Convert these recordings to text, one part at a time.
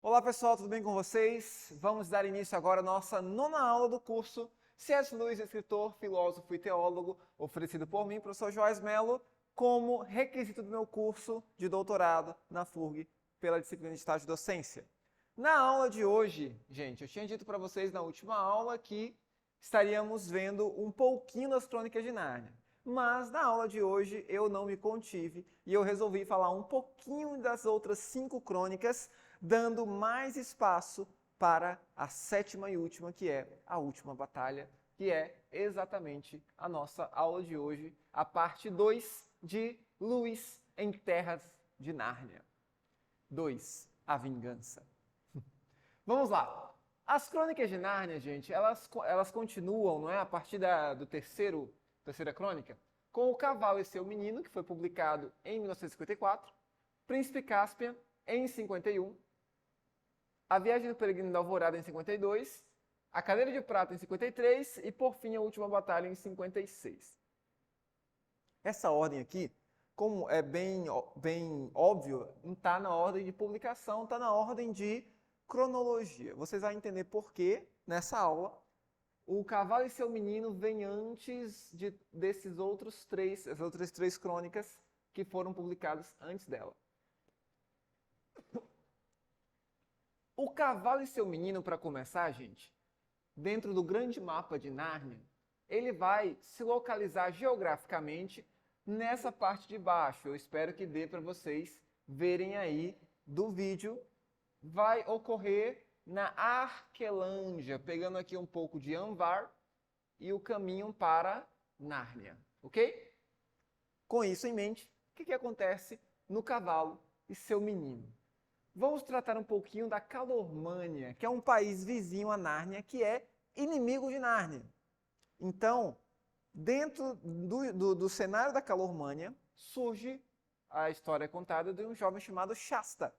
Olá pessoal, tudo bem com vocês? Vamos dar início agora à nossa nona aula do curso C.S. Lewis, escritor, filósofo e teólogo, oferecido por mim, professor Joás Mello, como requisito do meu curso de doutorado na FURG pela disciplina de estágio de docência. Na aula de hoje, gente, eu tinha dito para vocês na última aula que estaríamos vendo um pouquinho das Crônicas de Nárnia. Mas na aula de hoje eu não me contive e eu resolvi falar um pouquinho das outras 5 crônicas, dando mais espaço para a sétima e última, que é a última batalha, que é exatamente a nossa aula de hoje, a parte 2 de Lewis em Terras de Nárnia. 2. A Vingança. Vamos lá. As Crônicas de Nárnia, gente, elas continuam, não é? A partir do terceira crônica, com O Cavalo e Seu Menino, que foi publicado em 1954, Príncipe Caspian em 51, A Viagem do Peregrino da Alvorada em 52, A Cadeira de Prata em 53 e, por fim, A Última Batalha em 56. Essa ordem aqui, como é bem óbvio, não está na ordem de publicação, está na ordem de cronologia. Vocês vão entender por que, nessa aula, O Cavalo e Seu Menino vem antes essas outras três crônicas que foram publicadas antes dela. O Cavalo e Seu Menino, para começar, gente, dentro do grande mapa de Nárnia, ele vai se localizar geograficamente nessa parte de baixo. Eu espero que dê para vocês verem aí do vídeo. Vai ocorrer na Arquelândia, pegando aqui um pouco de Anvar e o caminho para Nárnia, ok? Com isso em mente, o que acontece no Cavalo e Seu Menino? Vamos tratar um pouquinho da Calormânia, que é um país vizinho a Nárnia, que é inimigo de Nárnia. Então, dentro do cenário da Calormânia, surge a história contada de um jovem chamado Shasta.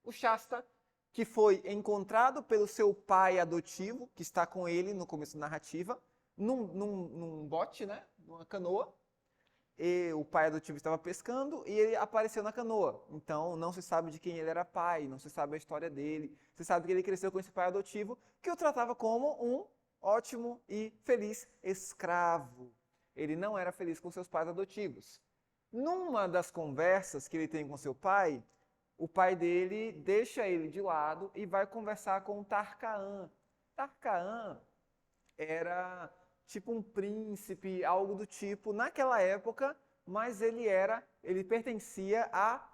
O Shasta, que foi encontrado pelo seu pai adotivo, que está com ele no começo da narrativa, num bote, né? Numa canoa. E o pai adotivo estava pescando e ele apareceu na canoa. Então não se sabe de quem ele era pai, não se sabe a história dele. Se sabe que ele cresceu com esse pai adotivo, que o tratava como um ótimo e feliz escravo. Ele não era feliz com seus pais adotivos. Numa das conversas que ele tem com seu pai, o pai dele deixa ele de lado e vai conversar com Tarkaan. Tarkaan era tipo um príncipe, algo do tipo, naquela época, mas ele pertencia à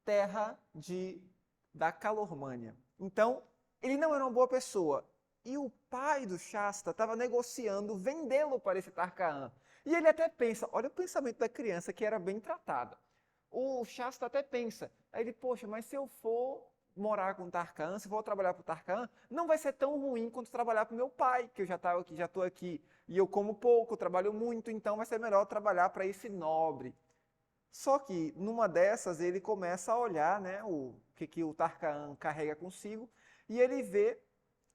terra da Calormânia. Então, ele não era uma boa pessoa. E o pai do Shasta estava negociando vendê-lo para esse Tarkaan. E ele até pensa, olha o pensamento da criança que era bem tratada. O Shasta até pensa, aí ele, poxa, mas se eu for morar com o Tarkaan, se eu for trabalhar para o Tarkaan, não vai ser tão ruim quanto trabalhar para o meu pai, que eu já estou aqui, e eu como pouco, trabalho muito, então vai ser melhor trabalhar para esse nobre. Só que, numa dessas, ele começa a olhar, né, o que o Tarkaan carrega consigo, e ele vê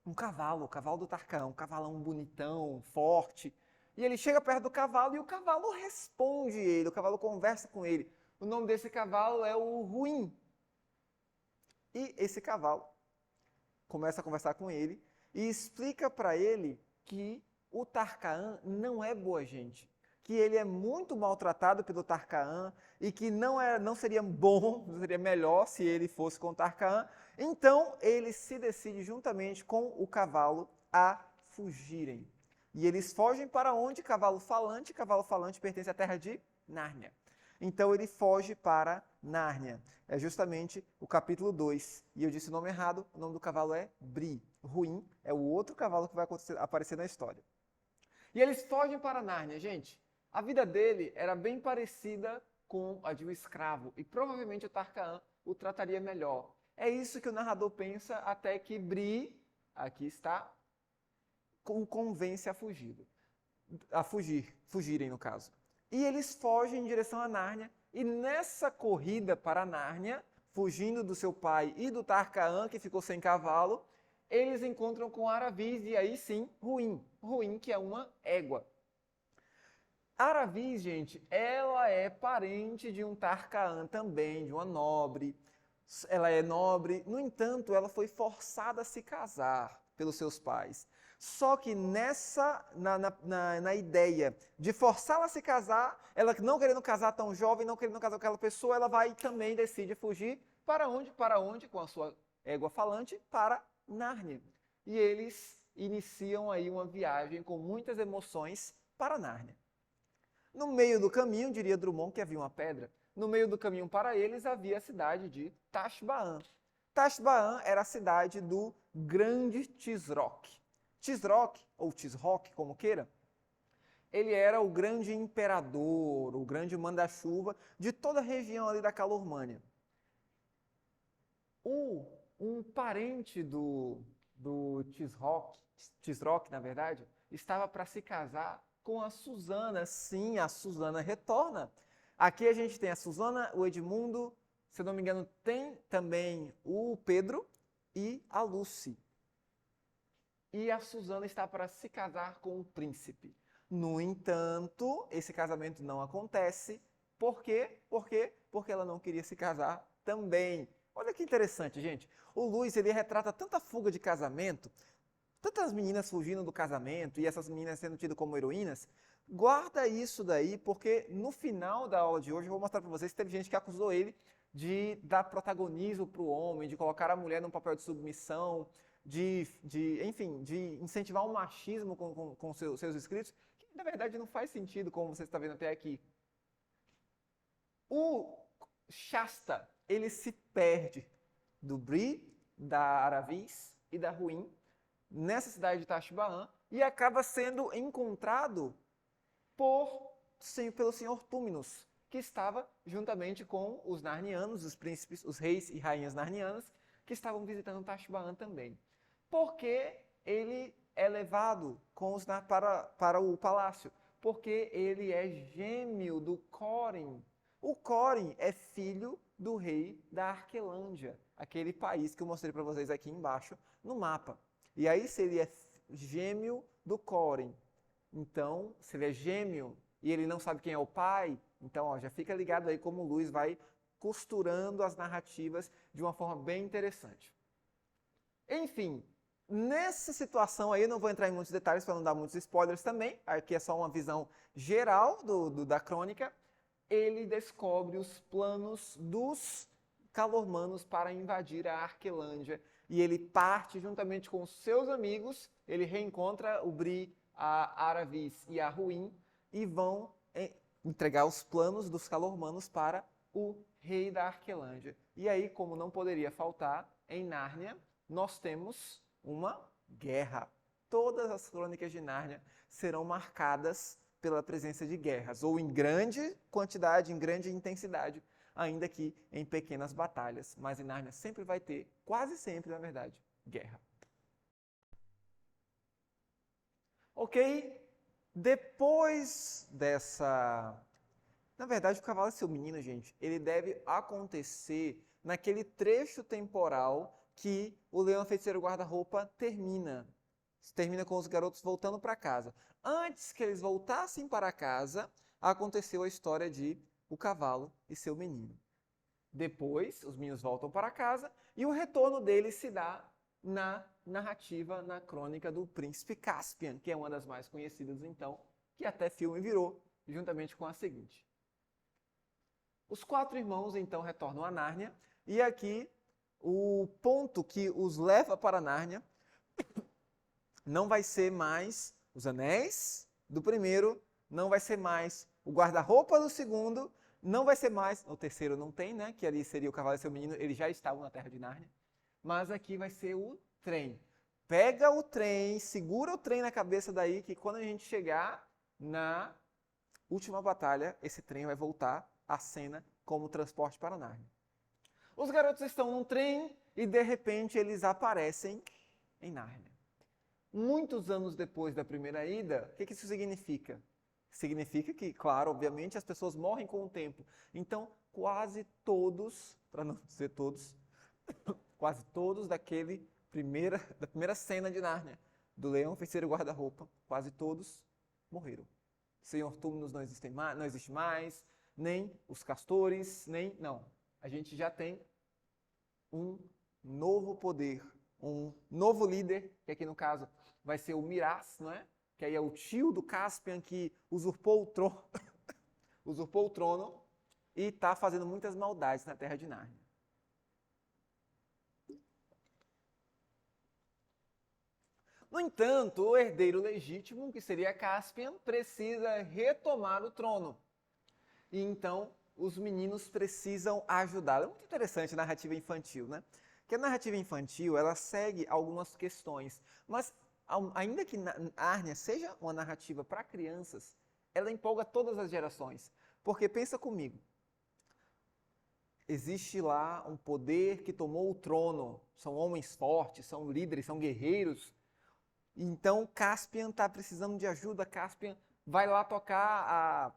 um cavalo, o cavalo do Tarkaan, um cavalão bonitão, forte, e ele chega perto do cavalo e o cavalo responde ele, o cavalo conversa com ele. O nome desse cavalo é o Ruim. E esse cavalo começa a conversar com ele e explica para ele que o Tarkaan não é boa gente, que ele é muito maltratado pelo Tarkaan e que não seria bom, não seria melhor se ele fosse com o Tarkaan. Então ele se decide juntamente com o cavalo a fugirem. E eles fogem para onde? Cavalo falante. Cavalo falante pertence à terra de Nárnia. Então ele foge para Nárnia. É justamente o capítulo 2. E eu disse o nome errado, o nome do cavalo é Bri. Ruim é o outro cavalo que vai aparecer na história. E eles fogem para Nárnia, gente. A vida dele era bem parecida com a de um escravo. E provavelmente o Tarkaan o trataria melhor. É isso que o narrador pensa até que Bri, aqui está, o convence a fugirem no caso. E eles fogem em direção a Nárnia, e nessa corrida para Nárnia, fugindo do seu pai e do Tarkaan, que ficou sem cavalo, eles encontram com Aravis, e aí sim, Ruim, que é uma égua. Aravis, gente, ela é parente de um Tarkaan também, de uma nobre. ela é nobre, no entanto, ela foi forçada a se casar pelos seus pais. Só que na ideia de forçá-la a se casar, ela não querendo casar tão jovem, não querendo casar com aquela pessoa, ela vai também decide fugir para onde? Para onde? Com a sua égua falante, para Nárnia. E eles iniciam aí uma viagem com muitas emoções para Nárnia. No meio do caminho, diria Drummond que havia uma pedra, no meio do caminho para eles havia a cidade de Tashbaan. Tashbaan era a cidade do grande Tisroc. Tisroc, ou Tisroc, como queira, ele era o grande imperador, o grande manda-chuva de toda a região ali da Calormânia. Um parente do Tisroc, na verdade, estava para se casar com a Susana. Sim, a Susana retorna. Aqui a gente tem a Susana, o Edmundo, se eu não me engano, tem também o Pedro e a Lucy. E a Susana está para se casar com o príncipe. No entanto, esse casamento não acontece. Por quê? Porque ela não queria se casar também. Olha que interessante, gente. O Luiz, ele retrata tanta fuga de casamento, tantas meninas fugindo do casamento e essas meninas sendo tidas como heroínas. Guarda isso daí, porque no final da aula de hoje eu vou mostrar para vocês que teve gente que acusou ele de dar protagonismo para o homem, de colocar a mulher num papel de submissão, enfim, de incentivar o machismo com seus escritos, que na verdade não faz sentido, como você está vendo até aqui. O Shasta, ele se perde do Bri, da Aravis e da Ruim, nessa cidade de Tashbaan, e acaba sendo encontrado pelo senhor Túminos, que estava juntamente com os narnianos, os príncipes, os reis e rainhas narnianas, que estavam visitando Tashbaan também. Porque ele é levado para o palácio? Porque ele é gêmeo do Corin. O Corin é filho do rei da Arquelândia, aquele país que eu mostrei para vocês aqui embaixo no mapa. E aí, se ele é gêmeo do Corin, então, se ele é gêmeo e ele não sabe quem é o pai, então ó, já fica ligado aí como o Luiz vai costurando as narrativas de uma forma bem interessante. Enfim, nessa situação aí, eu não vou entrar em muitos detalhes para não dar muitos spoilers também, aqui é só uma visão geral da crônica. Ele descobre os planos dos Calormanos para invadir a Arquelândia e ele parte juntamente com seus amigos, ele reencontra o Bri, a Aravis e a Ruim e vão entregar os planos dos Calormanos para o rei da Arquelândia. E aí, como não poderia faltar, em Nárnia nós temos uma guerra. Todas as crônicas de Nárnia serão marcadas pela presença de guerras, ou em grande quantidade, em grande intensidade, ainda que em pequenas batalhas. Mas em Nárnia sempre vai ter, quase sempre, na verdade, guerra. Ok? Depois dessa... Na verdade, o Cavalo e seu Menino, gente, ele deve acontecer naquele trecho temporal que o Leão Feiticeiro Guarda-Roupa termina. Termina com os garotos voltando para casa. Antes que eles voltassem para casa, aconteceu a história de O Cavalo e seu Menino. Depois, os meninos voltam para casa e o retorno deles se dá na narrativa, na crônica do Príncipe Caspian, que é uma das mais conhecidas então, que até filme virou, juntamente com a seguinte. Os 4 irmãos então retornam a Nárnia e aqui o ponto que os leva para Nárnia não vai ser mais os anéis do primeiro, não vai ser mais o guarda-roupa do segundo, não vai ser mais, o terceiro não tem, né, que ali seria o Cavalo e seu Menino, eles já estavam na Terra de Nárnia, mas aqui vai ser o trem. Pega o trem, segura o trem na cabeça daí, que quando a gente chegar na última batalha, esse trem vai voltar à cena como transporte para Nárnia. Os garotos estão num trem e de repente eles aparecem em Nárnia. Muitos anos depois da primeira ida, o que isso significa? Significa que, claro, obviamente, as pessoas morrem com o tempo. Então, quase todos, para não dizer todos, quase todos da primeira cena de Nárnia, do Leão Feiticeiro Guarda-Roupa, quase todos morreram. Senhor Túmulos não existe mais, nem os castores, nem... Não, a gente já tem um novo poder, um novo líder, que aqui no caso vai ser o Miraz, não é? Que aí é o tio do Caspian que usurpou o trono e está fazendo muitas maldades na Terra de Nárnia. No entanto, o herdeiro legítimo, que seria Caspian, precisa retomar o trono. E então, os meninos precisam ajudá-lo. É muito interessante a narrativa infantil, né? Porque a narrativa infantil, ela segue algumas questões, mas ainda que Nárnia seja uma narrativa para crianças, ela empolga todas as gerações. Porque pensa comigo, existe lá um poder que tomou o trono, são homens fortes, são líderes, são guerreiros. Então Caspian está precisando de ajuda, Caspian vai lá tocar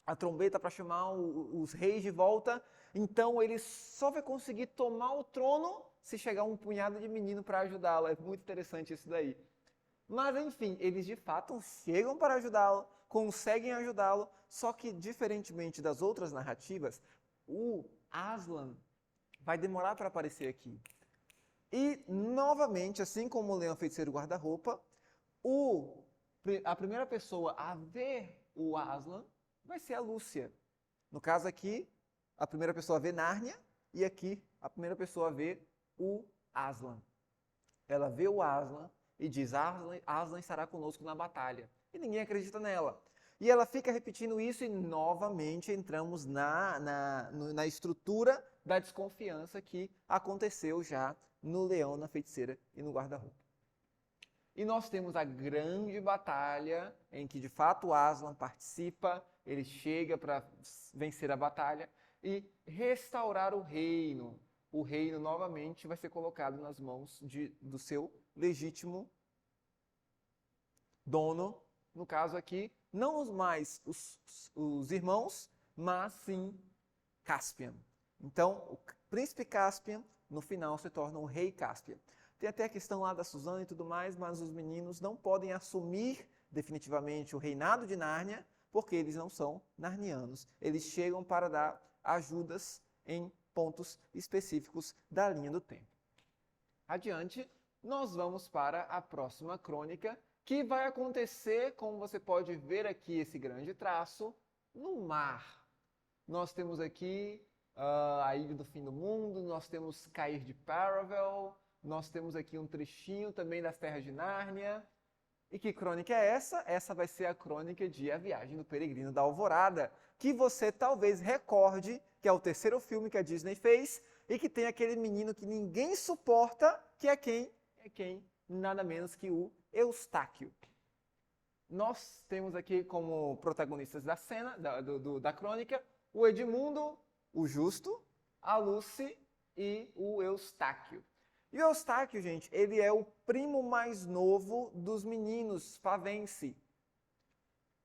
a trombeta para chamar os reis de volta. Então ele só vai conseguir tomar o trono se chegar um punhado de menino para ajudá-lo. É muito interessante isso daí. Mas enfim, eles de fato chegam para ajudá-lo, conseguem ajudá-lo, só que diferentemente das outras narrativas, o Aslan vai demorar para aparecer aqui. E, novamente, assim como o Leão Feiticeiro Guarda-Roupa, a primeira pessoa a ver o Aslan vai ser a Lúcia. No caso aqui, a primeira pessoa a ver Nárnia e aqui a primeira pessoa a ver o Aslan. Ela vê o Aslan e diz, Aslan estará conosco na batalha. E ninguém acredita nela. E ela fica repetindo isso e novamente entramos na estrutura da desconfiança que aconteceu já no Leão, na Feiticeira e no Guarda-Roupa. E nós temos a grande batalha em que de fato Aslan participa, ele chega para vencer a batalha e restaurar o reino. O reino novamente vai ser colocado nas mãos do seu legítimo dono, no caso aqui, não mais os irmãos, mas sim Caspian. Então, o príncipe Caspian, no final, se torna o rei Caspian. Tem até a questão lá da Suzana e tudo mais, mas os meninos não podem assumir definitivamente o reinado de Nárnia, porque eles não são narnianos. Eles chegam para dar ajudas em pontos específicos da linha do tempo. Adiante, nós vamos para a próxima crônica, que vai acontecer, como você pode ver aqui esse grande traço, no mar. Nós temos aqui a Ilha do Fim do Mundo, nós temos Cair de Paravel, nós temos aqui um trechinho também das Terras de Nárnia. E que crônica é essa? Essa vai ser a crônica de A Viagem do Peregrino da Alvorada, que você talvez recorde que é o terceiro filme que a Disney fez e que tem aquele menino que ninguém suporta, que é quem? É quem? Nada menos que o Eustáquio. Nós temos aqui como protagonistas da cena, da crônica, o Edmundo, o Justo, a Lucy e o Eustáquio. E o Eustáquio, gente, ele é o primo mais novo dos meninos Favense.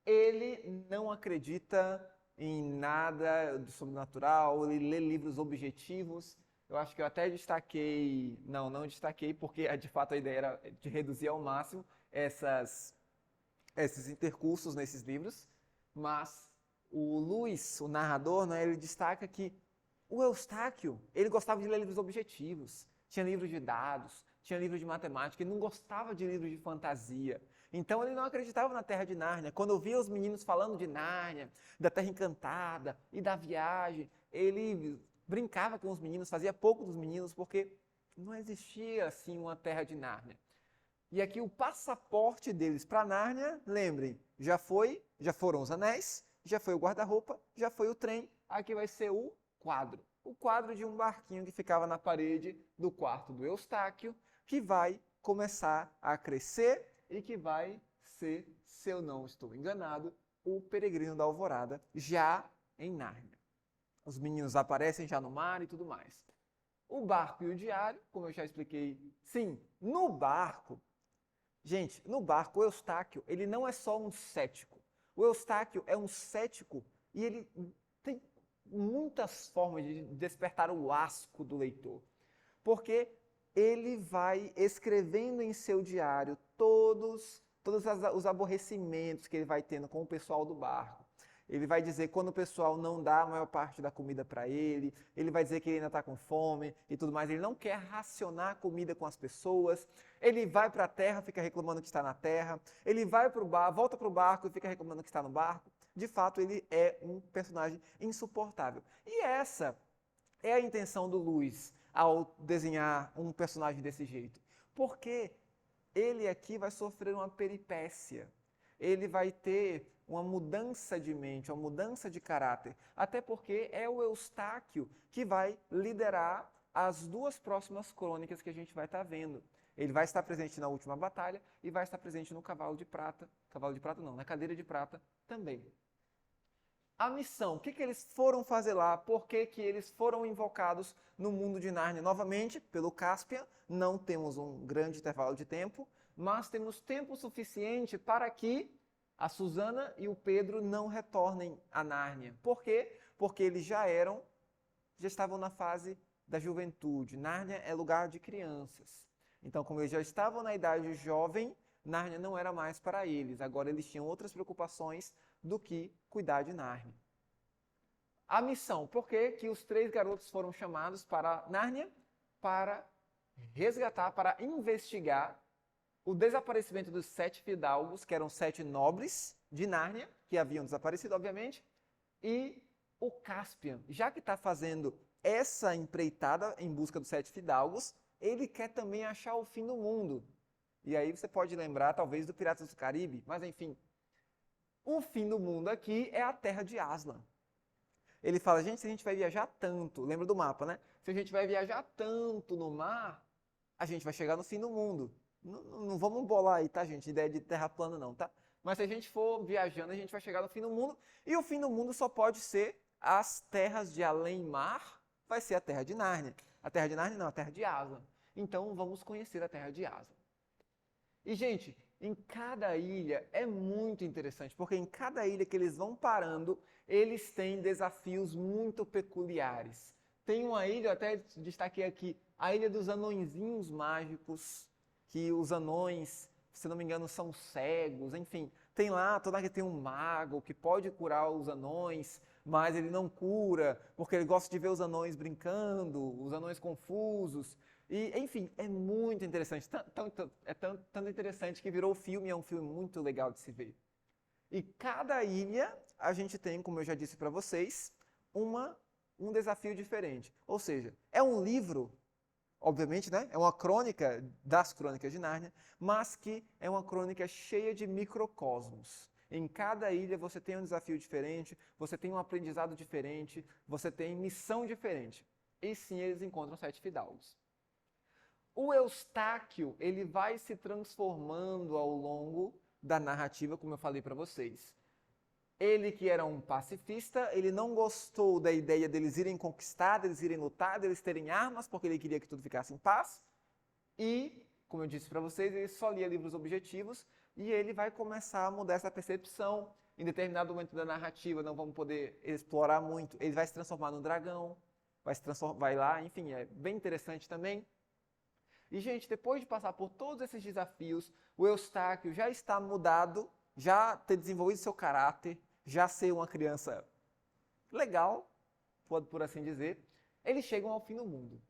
Ele não acredita em nada do sobrenatural, ele lê livros objetivos. Eu acho que eu até destaquei, não destaquei, porque de fato a ideia era de reduzir ao máximo esses intercursos nesses livros, mas o Luiz, o narrador, né, ele destaca que o Eustáquio, ele gostava de ler livros objetivos, tinha livros de dados, tinha livros de matemática, ele não gostava de livros de fantasia. Então ele não acreditava na Terra de Nárnia. Quando eu via os meninos falando de Nárnia, da Terra Encantada e da viagem, ele brincava com os meninos, fazia pouco dos meninos, porque não existia assim uma Terra de Nárnia. E aqui o passaporte deles para Nárnia, lembrem, já foram os anéis, já foi o guarda-roupa, já foi o trem, aqui vai ser o quadro. O quadro de um barquinho que ficava na parede do quarto do Eustáquio, que vai começar a crescer e que vai ser, se eu não estou enganado, o Peregrino da Alvorada, já em Nárnia. Os meninos aparecem já no mar e tudo mais. O barco e o diário, como eu já expliquei, sim, no barco. Gente, no barco, o Eustáquio, ele não é só um cético. O Eustáquio é um cético e ele tem muitas formas de despertar o asco do leitor. Porque ele vai escrevendo em seu diário todos os aborrecimentos que ele vai tendo com o pessoal do barco. Ele vai dizer quando o pessoal não dá a maior parte da comida para ele, ele vai dizer que ele ainda está com fome e tudo mais. Ele não quer racionar a comida com as pessoas. Ele vai para a terra, fica reclamando que está na terra. Ele vai para o bar, volta para o barco e fica reclamando que está no barco. De fato, ele é um personagem insuportável. E essa é a intenção do Lewis ao desenhar um personagem desse jeito. Porque ele aqui vai sofrer uma peripécia. Ele vai ter uma mudança de mente, uma mudança de caráter. Até porque é o Eustáquio que vai liderar as duas próximas crônicas que a gente vai estar vendo. Ele vai estar presente na última batalha e vai estar presente no cavalo de prata. Cavalo de prata não, na cadeira de prata também. A missão, o que eles foram fazer lá? Por que eles foram invocados no mundo de Nárnia? Novamente, pelo Caspian, não temos um grande intervalo de tempo, mas temos tempo suficiente para que a Susana e o Pedro não retornem a Nárnia. Por quê? Porque eles já estavam na fase da juventude. Nárnia é lugar de crianças. Então, como eles já estavam na idade jovem, Nárnia não era mais para eles. Agora eles tinham outras preocupações do que cuidar de Nárnia. A missão, por que os três garotos foram chamados para Nárnia? Para resgatar, para investigar o desaparecimento dos 7 fidalgos, que eram 7 nobres de Nárnia, que haviam desaparecido, obviamente, e o Caspian, já que está fazendo essa empreitada em busca dos 7 fidalgos, ele quer também achar o fim do mundo. E aí você pode lembrar, talvez, do Piratas do Caribe, mas enfim. O fim do mundo aqui é a terra de Aslan. Ele fala, gente, se a gente vai viajar tanto, lembra do mapa, né? Se a gente vai viajar tanto no mar, a gente vai chegar no fim do mundo. Não vamos bolar aí, tá, gente? Ideia de terra plana não, tá? Mas se a gente for viajando, a gente vai chegar no fim do mundo. E o fim do mundo só pode ser as terras de além-mar, vai ser a terra de Nárnia. A terra de Nárnia não, a terra de Aslan. Então vamos conhecer a terra de Aslan. E, gente, em cada ilha é muito interessante, porque em cada ilha que eles vão parando, eles têm desafios muito peculiares. Tem uma ilha, eu até destaquei aqui, a Ilha dos Anõezinhos Mágicos, que os anões, se não me engano, são cegos, enfim. Tem lá, toda que tem um mago que pode curar os anões, mas ele não cura, porque ele gosta de ver os anões brincando, os anões confusos. E, enfim, é muito interessante. É tanto interessante que virou filme, é um filme muito legal de se ver. E cada ilha, a gente tem, como eu já disse para vocês, um desafio diferente. Ou seja, é um livro, obviamente, né? É uma crônica das Crônicas de Nárnia, mas que é uma crônica cheia de microcosmos. Em cada ilha você tem um desafio diferente, você tem um aprendizado diferente, você tem missão diferente. E sim, eles encontram 7 fidalgos. O Eustáquio, ele vai se transformando ao longo da narrativa, como eu falei para vocês. Ele que era um pacifista, ele não gostou da ideia deles irem conquistar, deles irem lutar, deles terem armas, porque ele queria que tudo ficasse em paz. E, como eu disse para vocês, ele só lia livros objetivos e ele vai começar a mudar essa percepção. Em determinado momento da narrativa, não vamos poder explorar muito, ele vai se transformar num dragão, vai lá, enfim, é bem interessante também. E, gente, depois de passar por todos esses desafios, o Eustáquio já está mudado, já ter desenvolvido seu caráter, já ser uma criança legal, por assim dizer, eles chegam ao fim do mundo.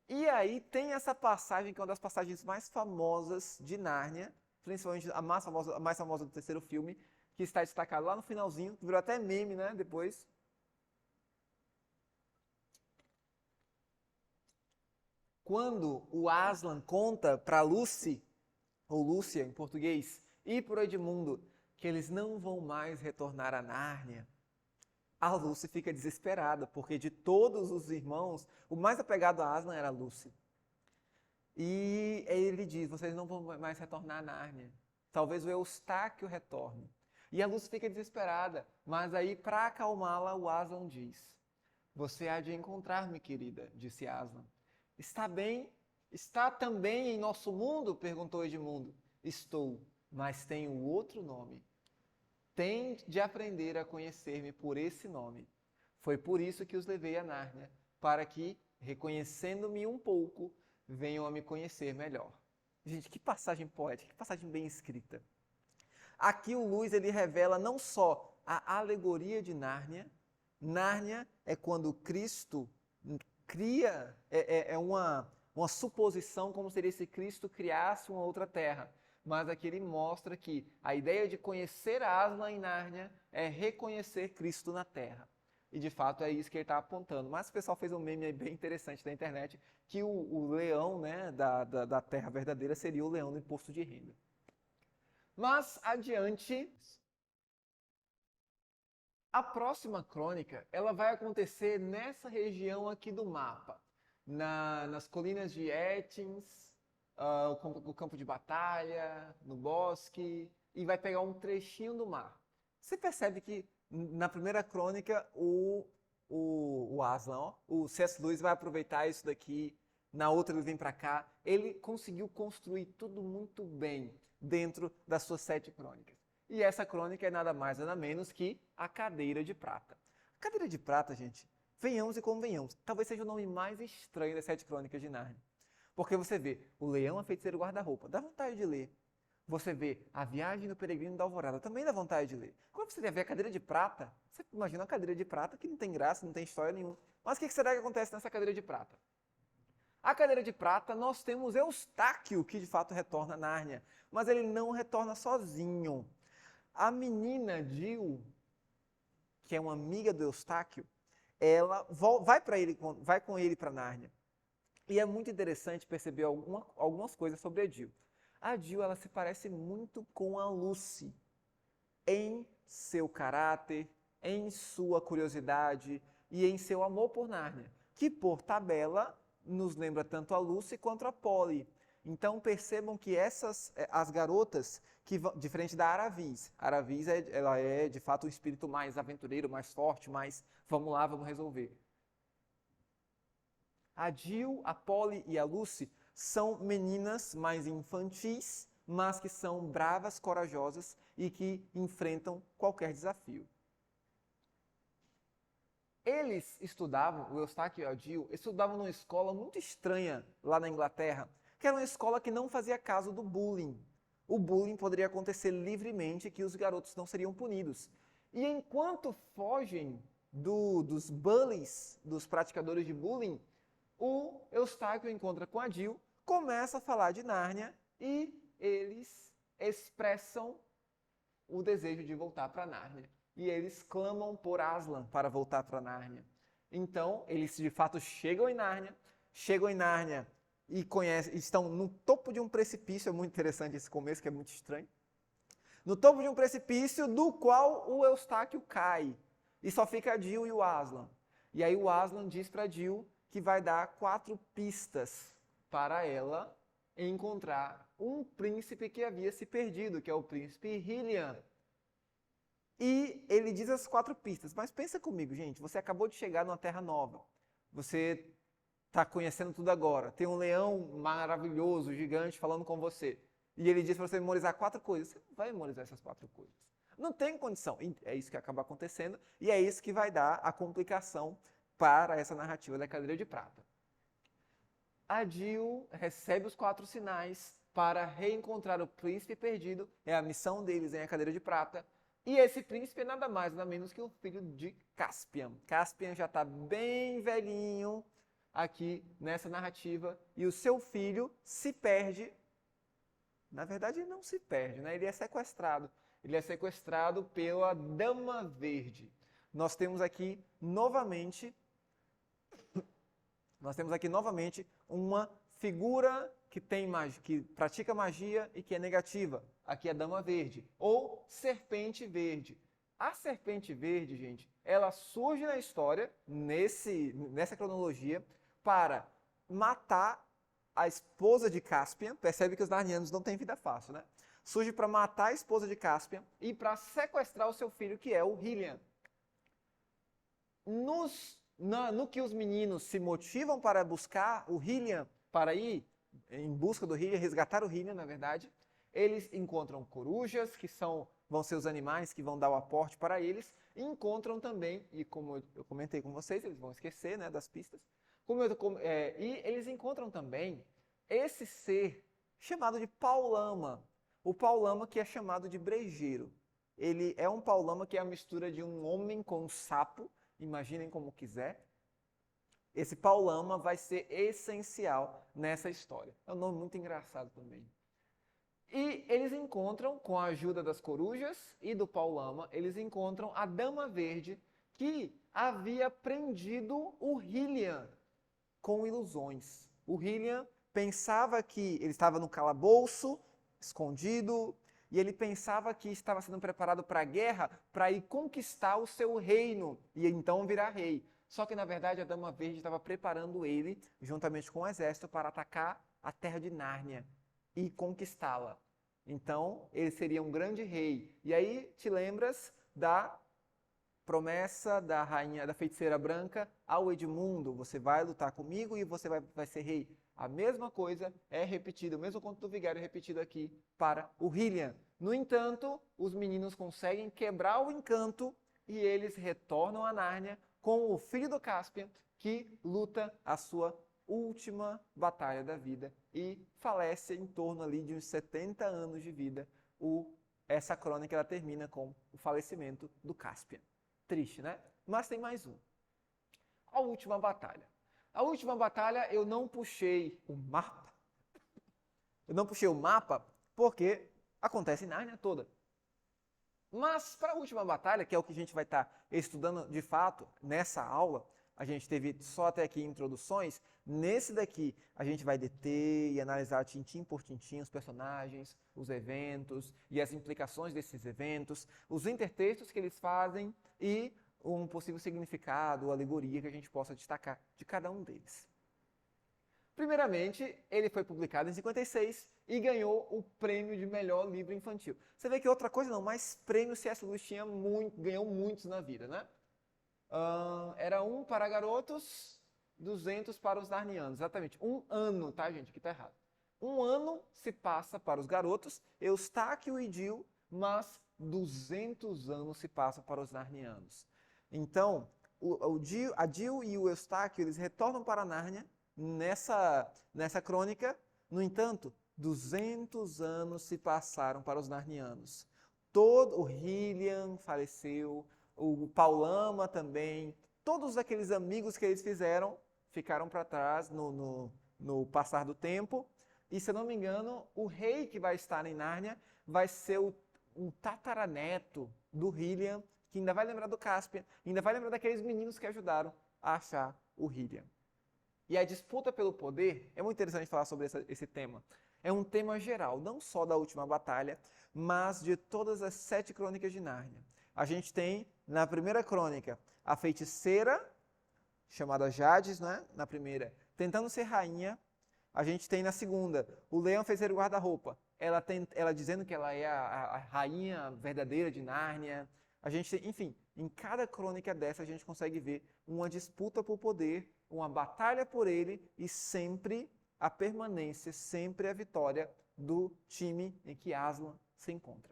E aí tem essa passagem, que é uma das passagens mais famosas de Nárnia, principalmente a mais famosa do terceiro filme, que está destacada lá no finalzinho, virou até meme, né, depois. Quando o Aslan conta para Lucy, ou Lúcia em português, e para o Edmundo, que eles não vão mais retornar a Nárnia, a Lucy fica desesperada, porque de todos os irmãos, o mais apegado a Aslan era a Lucy. E ele diz, vocês não vão mais retornar a Nárnia. Talvez o Eustáquio retorne. E a Lucy fica desesperada, mas aí, para acalmá-la, o Aslan diz, você há de encontrar-me, querida, disse Aslan. Está também em nosso mundo? Perguntou Edmundo. Estou, mas tenho outro nome. Tem de aprender a conhecer-me por esse nome. Foi por isso que os levei a Nárnia, para que, reconhecendo-me um pouco, venham a me conhecer melhor. Gente, que passagem poética, que passagem bem escrita. Aqui o Lewis ele revela não só a alegoria de Nárnia. Nárnia é quando Cristo cria, é uma suposição como seria se Cristo criasse uma outra terra. Mas aqui ele mostra que a ideia de conhecer Aslan em Nárnia é reconhecer Cristo na terra. E de fato é isso que ele está apontando. Mas o pessoal fez um meme aí bem interessante na internet, que o leão, né, da terra verdadeira seria o leão do imposto de renda. Mas adiante, a próxima crônica ela vai acontecer nessa região aqui do mapa, nas colinas de Étins, o campo de batalha, no bosque, e vai pegar um trechinho do mar. Você percebe que na primeira crônica o Aslan, ó, o C.S. Lewis vai aproveitar isso daqui, na outra ele vem para cá, ele conseguiu construir tudo muito bem dentro das suas 7 crônicas. E essa crônica é nada mais nada menos que a Cadeira de Prata. A Cadeira de Prata, gente, venhamos e convenhamos, talvez seja o nome mais estranho das 7 crônicas de Nárnia. Porque você vê o leão, a feiticeira e o guarda-roupa, dá vontade de ler. Você vê a viagem do peregrino da alvorada, também dá vontade de ler. Quando você vê a Cadeira de Prata, você imagina uma cadeira de prata que não tem graça, não tem história nenhuma. Mas o que será que acontece nessa Cadeira de Prata? A Cadeira de Prata, nós temos Eustáquio, que de fato retorna a Nárnia, mas ele não retorna sozinho. A menina Jill, que é uma amiga do Eustáquio, ela vai com ele para Nárnia. E é muito interessante perceber algumas coisas sobre a Jill. A Jill ela se parece muito com a Lucy em seu caráter, em sua curiosidade e em seu amor por Nárnia, que por tabela nos lembra tanto a Lucy quanto a Polly. Então percebam que as garotas, diferente da Aravis, a Aravis ela é de fato um espírito mais aventureiro, mais forte, mais vamos lá, vamos resolver. A Jill, a Polly e a Lucy são meninas mais infantis, mas que são bravas, corajosas e que enfrentam qualquer desafio. Eles estudavam, o Eustáquio e a Jill, estudavam numa escola muito estranha lá na Inglaterra, que era uma escola que não fazia caso do bullying. O bullying poderia acontecer livremente, que os garotos não seriam punidos. E enquanto fogem dos bullies, dos praticadores de bullying, o Eustáquio encontra com a Jill, começa a falar de Nárnia e eles expressam o desejo de voltar para Nárnia. E eles clamam por Aslan para voltar para Nárnia. Então, eles de fato chegam em Nárnia e estão no topo de um precipício, é muito interessante esse começo, que é muito estranho. No topo de um precipício do qual o Eustáquio cai. E só fica a Jill e o Aslan. E aí o Aslan diz para a Jill que vai dar 4 pistas para ela encontrar um príncipe que havia se perdido, que é o príncipe Hylian. E ele diz as 4 pistas, mas pensa comigo, gente, você acabou de chegar numa terra nova, você está conhecendo tudo agora, tem um leão maravilhoso, gigante, falando com você, e ele diz para você memorizar 4 coisas, você não vai memorizar essas 4 coisas. Não tem condição, é isso que acaba acontecendo, e é isso que vai dar a complicação para essa narrativa da Cadeira de Prata. A Jill recebe os 4 sinais para reencontrar o príncipe perdido, é a missão deles em A Cadeira de Prata, e esse príncipe é nada mais, nada menos que o filho de Caspian. Caspian já está bem velhinho aqui nessa narrativa, e o seu filho se perde. Na verdade, ele não se perde, né? Ele é sequestrado. Ele é sequestrado pela Dama Verde. Nós temos aqui novamente uma figura que pratica magia e que é negativa. Aqui é a Dama Verde, ou Serpente Verde. A Serpente Verde, gente, ela surge na história, nessa cronologia, para matar a esposa de Caspian. Percebe que os narnianos não têm vida fácil, né? Surge para matar a esposa de Caspian e para sequestrar o seu filho, que é o Hylian. No que os meninos se motivam para buscar o Hylian, para ir em busca do Hylian, resgatar o Hylian, na verdade, eles encontram corujas, que vão ser os animais que vão dar o aporte para eles, e encontram também, e como eu comentei com vocês, eles vão esquecer, né, das pistas, e eles encontram também esse ser chamado de Paulama, o Paulama que é chamado de brejeiro. ele é um paulama que é a mistura de um homem com um sapo, imaginem como quiser. Esse paulama vai ser essencial nessa história. É um nome muito engraçado também. E eles encontram, com a ajuda das corujas e do paulama, eles encontram a Dama Verde que havia prendido o Hylian com ilusões. O Hylian pensava que ele estava no calabouço, escondido, e ele pensava que estava sendo preparado para a guerra, para ir conquistar o seu reino e então virar rei. Só que, na verdade, a Dama Verde estava preparando ele, juntamente com o exército, para atacar a terra de Nárnia e conquistá-la. Então, ele seria um grande rei. E aí, te lembras da promessa da rainha, da feiticeira branca ao Edmundo: você vai lutar comigo e você vai ser rei. A mesma coisa é repetida, o mesmo conto do vigário é repetido aqui para o Hylian. No entanto, os meninos conseguem quebrar o encanto e eles retornam a Nárnia com o filho do Caspian, que luta a sua última batalha da vida e falece em torno ali de uns 70 anos de vida. Essa crônica ela termina com o falecimento do Caspian. Triste, né? Mas tem mais um. A última batalha. A última batalha eu não puxei o mapa. Eu não puxei o mapa porque acontece em Nárnia toda. Mas para a última batalha, que é o que a gente vai estar estudando de fato nessa aula, a gente teve só até aqui introduções. Nesse daqui a gente vai deter e analisar tintim por tintim os personagens, os eventos e as implicações desses eventos, os intertextos que eles fazem e um possível significado ou alegoria que a gente possa destacar de cada um deles. Primeiramente, ele foi publicado em 56 e ganhou o prêmio de melhor livro infantil. Você vê que outra coisa não, mas prêmio C.S. Lewis ganhou muitos na vida, né? Era 1 para garotos, 200 para os narnianos. Exatamente, 1 ano, tá, gente? Aqui tá errado. 1 ano se passa para os garotos, Eustáquio e Dil, mas 200 anos se passam para os narnianos. Então, a Dil e o Eustáquio, eles retornam para Nárnia nessa crônica. No entanto, 200 anos se passaram para os narnianos. O Hylian faleceu, o Paulama também, todos aqueles amigos que eles ficaram para trás no passar do tempo. E, se eu não me engano, o rei que vai estar em Nárnia vai ser um tataraneto do Hylian, que ainda vai lembrar do Caspian, ainda vai lembrar daqueles meninos que ajudaram a achar o Hylian. E a disputa pelo poder, é muito interessante falar sobre esse tema. É um tema geral, não só da última batalha, mas de todas as 7 crônicas de Nárnia. A gente tem, na primeira crônica, a feiticeira, chamada Jades, né? Na primeira, tentando ser rainha. A gente tem na segunda, o leão feiticeiro guarda-roupa. Ela dizendo que ela é a rainha verdadeira de Nárnia. A gente tem, enfim, em cada crônica dessa a gente consegue ver uma disputa por poder, uma batalha por ele e sempre a permanência, sempre a vitória do time em que Aslan se encontra.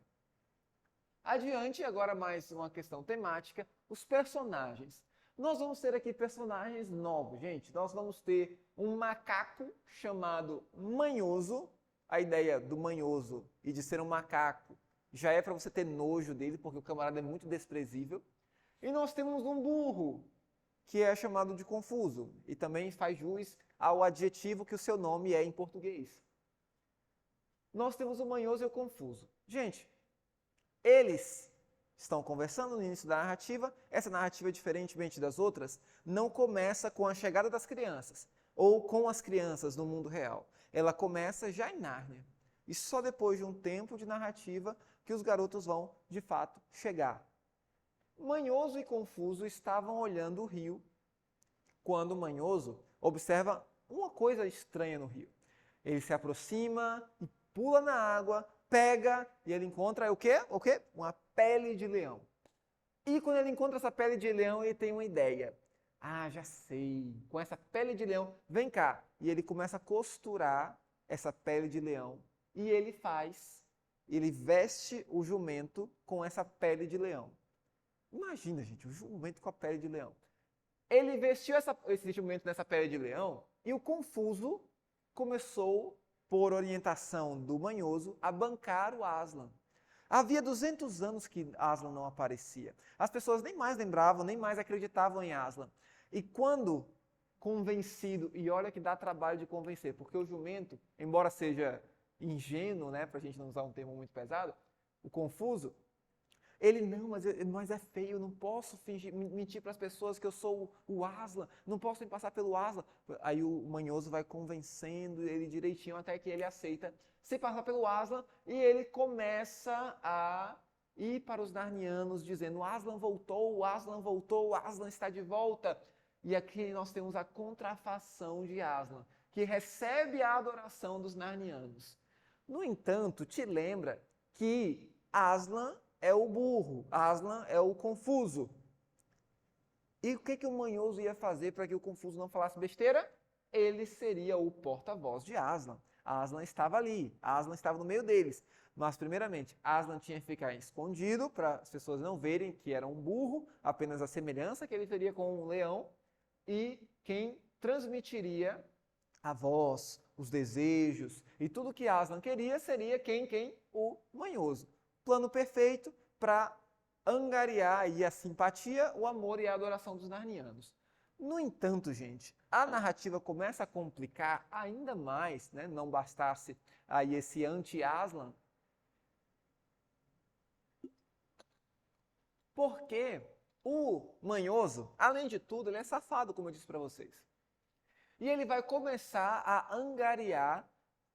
Adiante, agora mais uma questão temática, os personagens. Nós vamos ter aqui personagens novos, gente. Nós vamos ter um macaco chamado Manhoso. A ideia do Manhoso e de ser um macaco já é para você ter nojo dele, porque o camarada é muito desprezível. E nós temos um burro, que é chamado de Confuso, e também faz jus ao adjetivo que o seu nome é em português. Nós temos o Manhoso e o Confuso. Gente, eles estão conversando no início da narrativa. Essa narrativa, diferentemente das outras, não começa com a chegada das crianças, ou com as crianças no mundo real. Ela começa já em Nárnia. E só depois de um tempo de narrativa que os garotos vão, de fato, chegar. Manhoso e Confuso estavam olhando o rio quando Manhoso observa uma coisa estranha no rio. Ele se aproxima e pula na água, pega e ele encontra o quê? O quê? Uma pele de leão. E quando ele encontra essa pele de leão, ele tem uma ideia. Ah, já sei. Com essa pele de leão, vem cá. E ele começa a costurar essa pele de leão. E ele veste o jumento com essa pele de leão. Imagina, gente, o jumento com a pele de leão. Ele vestiu esse jumento nessa pele de leão e o Confuso começou, por orientação do Manhoso, a bancar o Aslan. Havia 200 anos que Aslan não aparecia. As pessoas nem mais lembravam, nem mais acreditavam em Aslan. E quando convencido, e olha que dá trabalho de convencer, porque o jumento, embora seja ingênuo, né, para a gente não usar um termo muito pesado, o confuso, ele, não, mas é feio, eu não posso mentir para as pessoas que eu sou o Aslan, não posso me passar pelo Aslan. Aí o manhoso vai convencendo ele direitinho até que ele aceita se passar pelo Aslan e ele começa a ir para os narnianos dizendo: o Aslan voltou, o Aslan voltou, o Aslan está de volta. E aqui nós temos a contrafação de Aslan, que recebe a adoração dos narnianos. No entanto, te lembra que Aslan é o burro, Aslan é o confuso. E o que o manhoso ia fazer para que o confuso não falasse besteira? Ele seria o porta-voz de Aslan. Aslan estava ali, Aslan estava no meio deles. Mas, primeiramente, Aslan tinha que ficar escondido para as pessoas não verem que era um burro, apenas a semelhança que ele teria com um leão. E quem transmitiria a voz, os desejos e tudo que Aslan queria seria quem? O manhoso. Plano perfeito para angariar aí a simpatia, o amor e a adoração dos narnianos. No entanto, gente, a narrativa começa a complicar ainda mais, né? Não bastasse aí esse anti-Aslan, porque o manhoso, além de tudo, ele é safado, como eu disse para vocês. E ele vai começar a angariar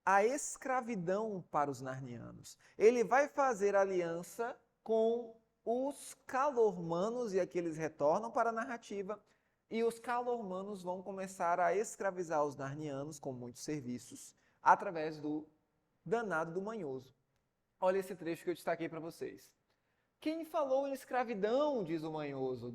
a escravidão para os narnianos. Ele vai fazer aliança com os calormanos, e aqui eles retornam para a narrativa, e os calormanos vão começar a escravizar os narnianos com muitos serviços, através do danado do manhoso. Olha esse trecho que eu destaquei para vocês. Quem falou em escravidão, diz o manhoso,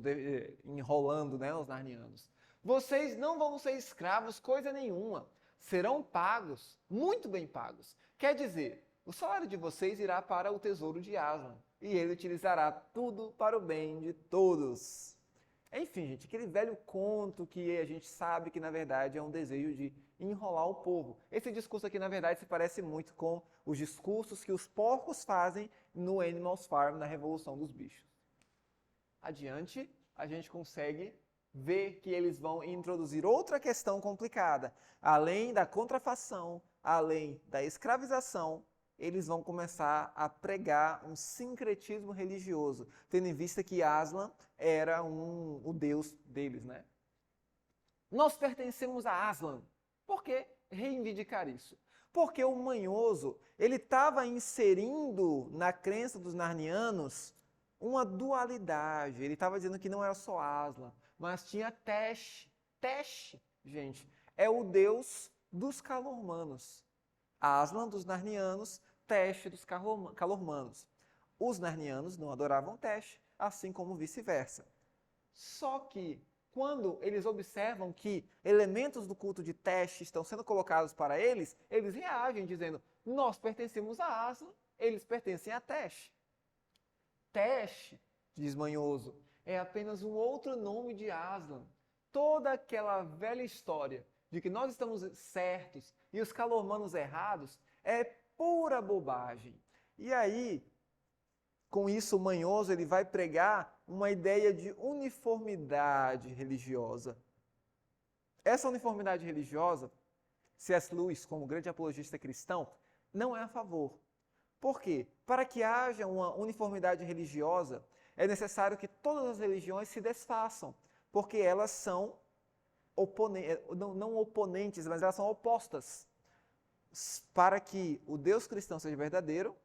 enrolando, né, os narnianos. Vocês não vão ser escravos coisa nenhuma. Serão pagos, muito bem pagos. Quer dizer, o salário de vocês irá para o tesouro de Aslan, e ele utilizará tudo para o bem de todos. Enfim, gente, aquele velho conto que a gente sabe que, na verdade, é um desejo de enrolar o povo. Esse discurso aqui, na verdade, se parece muito com os discursos que os porcos fazem no Animals Farm, na Revolução dos Bichos. Adiante, a gente consegue ver que eles vão introduzir outra questão complicada. Além da contrafação, além da escravização, eles vão começar a pregar um sincretismo religioso, tendo em vista que Aslan era o deus deles, né? Nós pertencemos a Aslan. Por que reivindicar isso? Porque o manhoso, ele estava inserindo na crença dos narnianos uma dualidade. Ele estava dizendo que não era só Aslan, mas tinha Tesh. Tesh, gente, é o deus dos calormanos. Aslan dos narnianos, Tesh dos calormanos. Os narnianos não adoravam Tesh, assim como vice-versa. Só que, quando eles observam que elementos do culto de Tesh estão sendo colocados para eles, eles reagem dizendo: nós pertencemos a Aslan, eles pertencem a Tesh. Tesh, diz Manhoso, é apenas um outro nome de Aslan. Toda aquela velha história de que nós estamos certos e os calormanos errados é pura bobagem. E aí, com isso, o Manhoso ele vai pregar uma ideia de uniformidade religiosa. Essa uniformidade religiosa, C.S. Lewis, como grande apologista cristão, não é a favor. Por quê? Para que haja uma uniformidade religiosa, é necessário que todas as religiões se desfaçam, porque elas são não oponentes, mas elas são opostas. Para que o Deus cristão seja verdadeiro,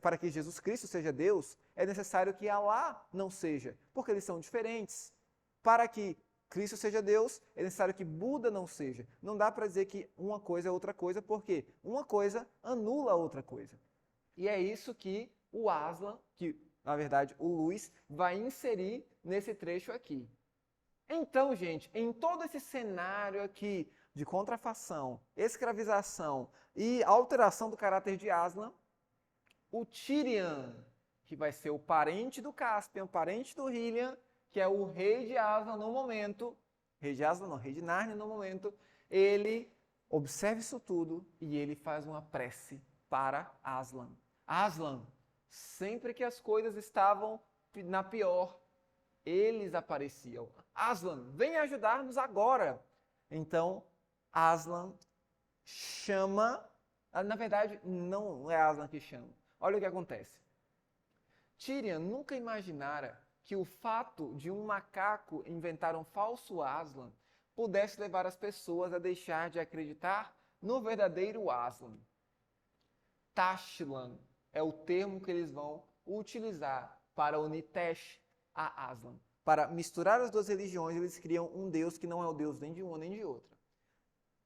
para que Jesus Cristo seja Deus, é necessário que Alá não seja, porque eles são diferentes. Para que Cristo seja Deus, é necessário que Buda não seja. Não dá para dizer que uma coisa é outra coisa, porque uma coisa anula a outra coisa. E é isso que o Aslan, que na verdade o Lewis, vai inserir nesse trecho aqui. Então, gente, em todo esse cenário aqui de contrafação, escravização e alteração do caráter de Aslan, o Tirian, que vai ser o parente do Caspian, parente do Hylian, que é o rei de Aslan no momento, rei de Aslan não, rei de Nárnia no momento, ele observa isso tudo e ele faz uma prece para Aslan. Aslan, Sempre que as coisas estavam na pior, eles apareciam. Aslan, venha ajudar-nos agora. Então, Aslan chama. Na verdade, não é Aslan que chama. Olha o que acontece. Tyrion nunca imaginara que o fato de um macaco inventar um falso Aslan pudesse levar as pessoas a deixar de acreditar no verdadeiro Aslan. Tashlan é o termo que eles vão utilizar para unir Tesh a Aslan. Para misturar as duas religiões, eles criam um deus que não é o deus nem de uma nem de outra.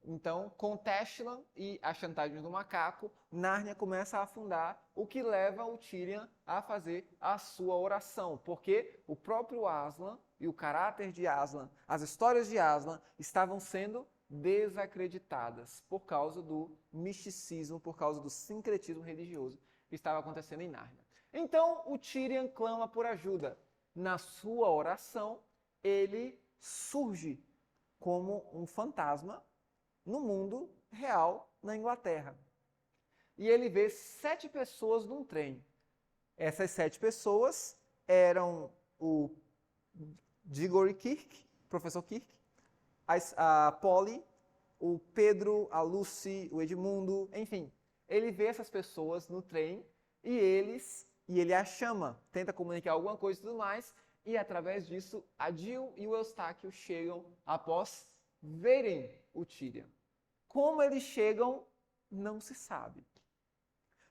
Então, com Tashlan e a chantagem do macaco, Nárnia começa a afundar, o que leva o Tyrion a fazer a sua oração, porque o próprio Aslan e o caráter de Aslan, as histórias de Aslan, estavam sendo desacreditadas por causa do misticismo, por causa do sincretismo religioso que estava acontecendo em Nárnia. Então, o Tyrion clama por ajuda. Na sua oração, ele surge como um fantasma no mundo real, na Inglaterra. E ele vê 7 pessoas num trem. Essas 7 pessoas eram o Diggory Kirk, professor Kirk, a Polly, o Pedro, a Lucy, o Edmundo, enfim. Ele vê essas pessoas no trem e ele a chama, tenta comunicar alguma coisa e tudo mais, e através disso a Jill e o Eustáquio chegam após verem o Tyrion. Como eles chegam, não se sabe.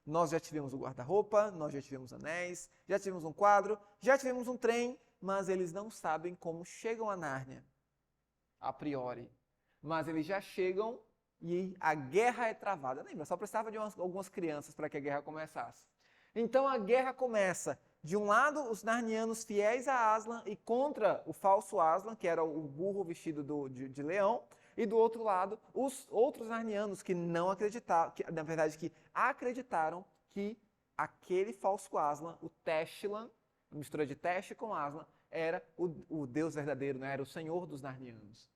Nós já tivemos o guarda-roupa, nós já tivemos anéis, já tivemos um quadro, já tivemos um trem, mas eles não sabem como chegam a Nárnia, a priori. Mas eles já chegam e a guerra é travada. Lembra, só precisava de algumas crianças para que a guerra começasse. Então a guerra começa. De um lado, os narnianos fiéis a Aslan e contra o falso Aslan, que era o burro vestido de leão. E do outro lado, os outros narnianos que não acreditaram, que, na verdade, que acreditaram que aquele falso Aslan, o Teshlan, mistura de Tesh com Aslan, era o Deus verdadeiro, né? Era o Senhor dos narnianos.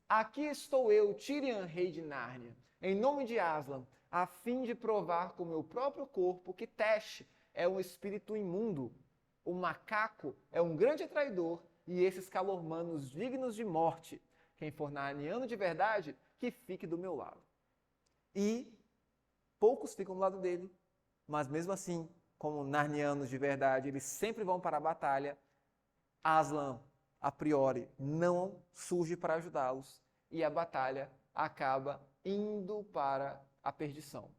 Aqui estou eu, Tyrion, rei de Nárnia, em nome de Aslan, a fim de provar com meu próprio corpo que Tesh é um espírito imundo, o macaco é um grande traidor e esses calormanos dignos de morte. Quem for narniano de verdade, que fique do meu lado. E poucos ficam do lado dele, mas mesmo assim, como narnianos de verdade, eles sempre vão para a batalha. Aslan, a priori, não surge para ajudá-los e a batalha acaba indo para a perdição.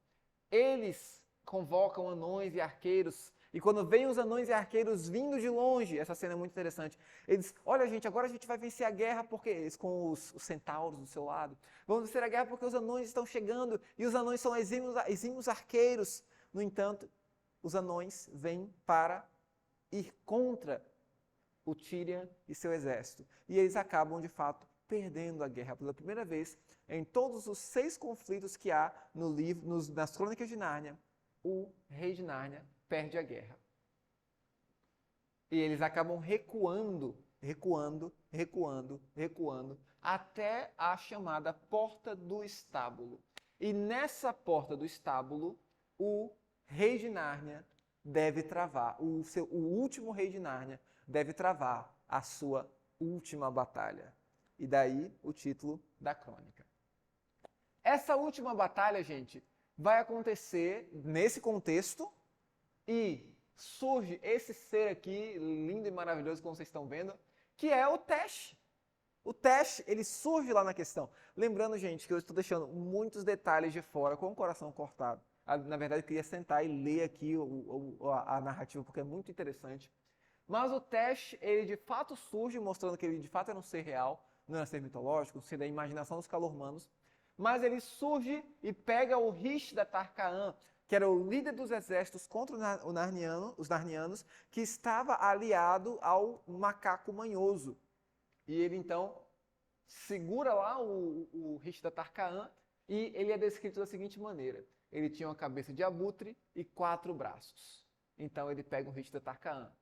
Eles convocam anões e arqueiros, e quando vêm os anões e arqueiros vindo de longe, essa cena é muito interessante, eles, olha gente, agora a gente vai vencer a guerra porque, eles com os centauros do seu lado, vamos vencer a guerra porque os anões estão chegando, e os anões são exímios arqueiros. No entanto, os anões vêm para ir contra o Tyrion e seu exército, e eles acabam de fato perdendo a guerra pela primeira vez em todos os 6 conflitos que há no livro, nas Crônicas de Nárnia. O rei de Nárnia perde a guerra. E eles acabam recuando, até a chamada Porta do Estábulo. E nessa Porta do Estábulo, o rei de Nárnia deve travar, o último rei de Nárnia deve travar a sua última batalha. E daí o título da crônica. Essa última batalha, gente, vai acontecer nesse contexto e surge esse ser aqui, lindo e maravilhoso, como vocês estão vendo, que é o Tesh. O Tesh, ele surge lá na questão. Lembrando, gente, que eu estou deixando muitos detalhes de fora, com o coração cortado. Na verdade, eu queria sentar e ler aqui a narrativa, porque é muito interessante. Mas o Tesh, ele de fato surge, mostrando que ele de fato era um ser real, não era um ser mitológico, um ser da imaginação dos calormanos. Mas ele surge e pega o Rish da Tarkaan, que era o líder dos exércitos contra os narnianos, que estava aliado ao macaco manhoso. E ele então segura lá o Rish da Tarkaan e ele é descrito da seguinte maneira. Ele tinha uma cabeça de abutre e 4 braços. Então ele pega o Rish da Tarkaan.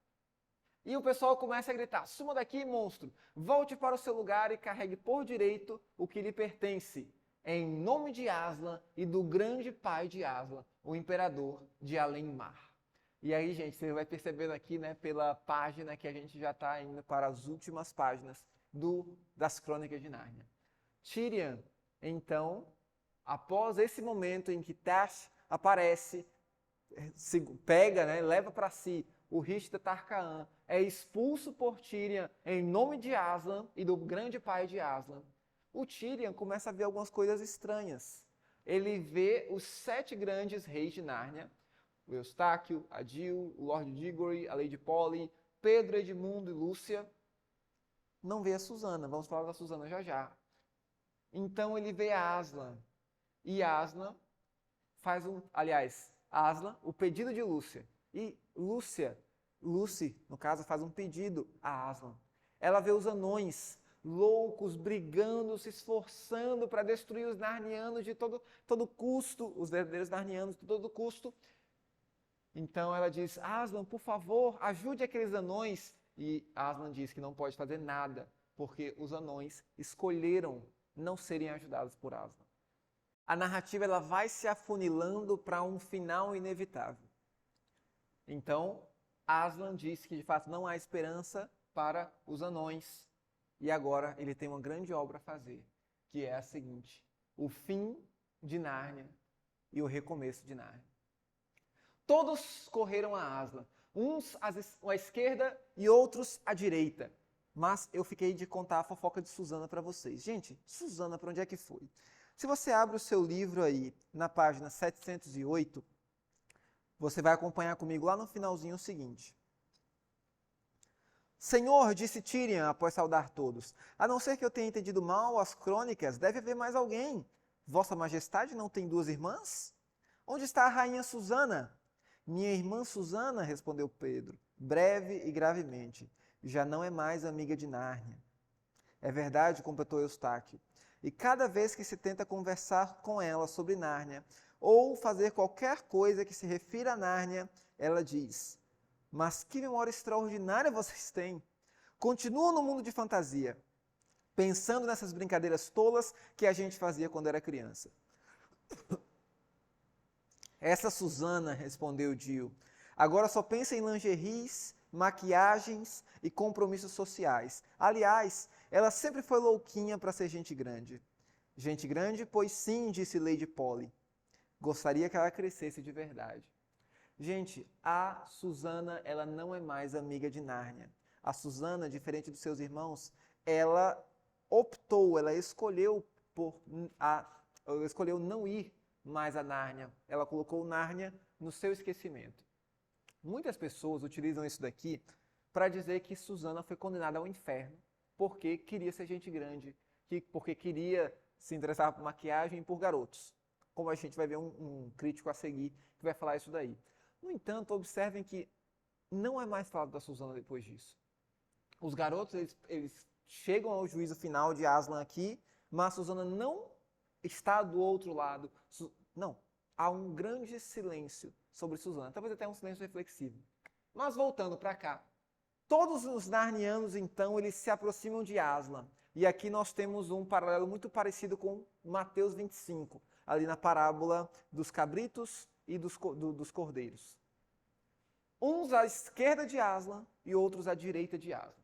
E o pessoal começa a gritar, suma daqui, monstro, volte para o seu lugar e carregue por direito o que lhe pertence, em nome de Aslan e do grande pai de Aslan, o imperador de Além-Mar. E aí, gente, você vai percebendo aqui, né, pela página que a gente já está indo para as últimas páginas das Crônicas de Nárnia. Tirian, então, após esse momento em que Tash aparece, pega, né, leva para si o Rishta Tarkaan, é expulso por Tirian em nome de Aslan e do grande pai de Aslan. O Tirian começa a ver algumas coisas estranhas. Ele vê os 7 grandes reis de Nárnia, o Eustáquio, Adil, o Lord Digory, a Lady Polly, Pedro, Edmundo e Lúcia. Não vê a Susana, vamos falar da Susana já já. Então ele vê a Aslan, e Aslan faz Aslan, o pedido de Lúcia. E Lucy, no caso, faz um pedido a Aslan. Ela vê os anões loucos, brigando, se esforçando para destruir os narnianos de todo custo, os verdadeiros narnianos de todo custo. Então ela diz, Aslan, por favor, ajude aqueles anões. E Aslan diz que não pode fazer nada, porque os anões escolheram não serem ajudados por Aslan. A narrativa ela vai se afunilando para um final inevitável. Então, Aslan diz que de fato não há esperança para os anões. E agora ele tem uma grande obra a fazer, que é a seguinte: o fim de Nárnia e o recomeço de Nárnia. Todos correram a Aslan, uns à esquerda e outros à direita. Mas eu fiquei de contar a fofoca de Susana para vocês. Gente, Susana, para onde é que foi? Se você abre o seu livro aí, na página 708, você vai acompanhar comigo lá no finalzinho o seguinte. Senhor, disse Tirian após saudar todos, a não ser que eu tenha entendido mal as crônicas, deve haver mais alguém. Vossa Majestade não tem 2 irmãs? Onde está a rainha Susana? Minha irmã Susana, respondeu Pedro, breve e gravemente, já não é mais amiga de Nárnia. É verdade, completou Eustáquio, e cada vez que se tenta conversar com ela sobre Nárnia, ou fazer qualquer coisa que se refira a Nárnia, ela diz, mas que memória extraordinária vocês têm! Continuam no mundo de fantasia, pensando nessas brincadeiras tolas que a gente fazia quando era criança. Essa Susana, respondeu Dio, agora só pensa em lingeries, maquiagens e compromissos sociais. Aliás, ela sempre foi louquinha para ser gente grande. Gente grande? Pois sim, disse Lady Polly. Gostaria que ela crescesse de verdade. Gente, a Susana, ela não é mais amiga de Nárnia. A Susana, diferente dos seus irmãos, ela escolheu não ir mais a Nárnia. Ela colocou Nárnia no seu esquecimento. Muitas pessoas utilizam isso daqui para dizer que Susana foi condenada ao inferno porque queria ser gente grande, porque queria se interessar por maquiagem e por garotos. Como a gente vai ver um crítico a seguir que vai falar isso daí. No entanto, observem que não é mais falado da Susana depois disso. Os garotos, eles chegam ao juízo final de Aslan aqui, mas Susana não está do outro lado. Não, há um grande silêncio sobre Susana, talvez até um silêncio reflexivo. Mas voltando para cá, todos os narnianos, então, eles se aproximam de Aslan. E aqui nós temos um paralelo muito parecido com Mateus 25, ali na parábola dos cabritos e dos cordeiros. Uns à esquerda de Aslan e outros à direita de Aslan.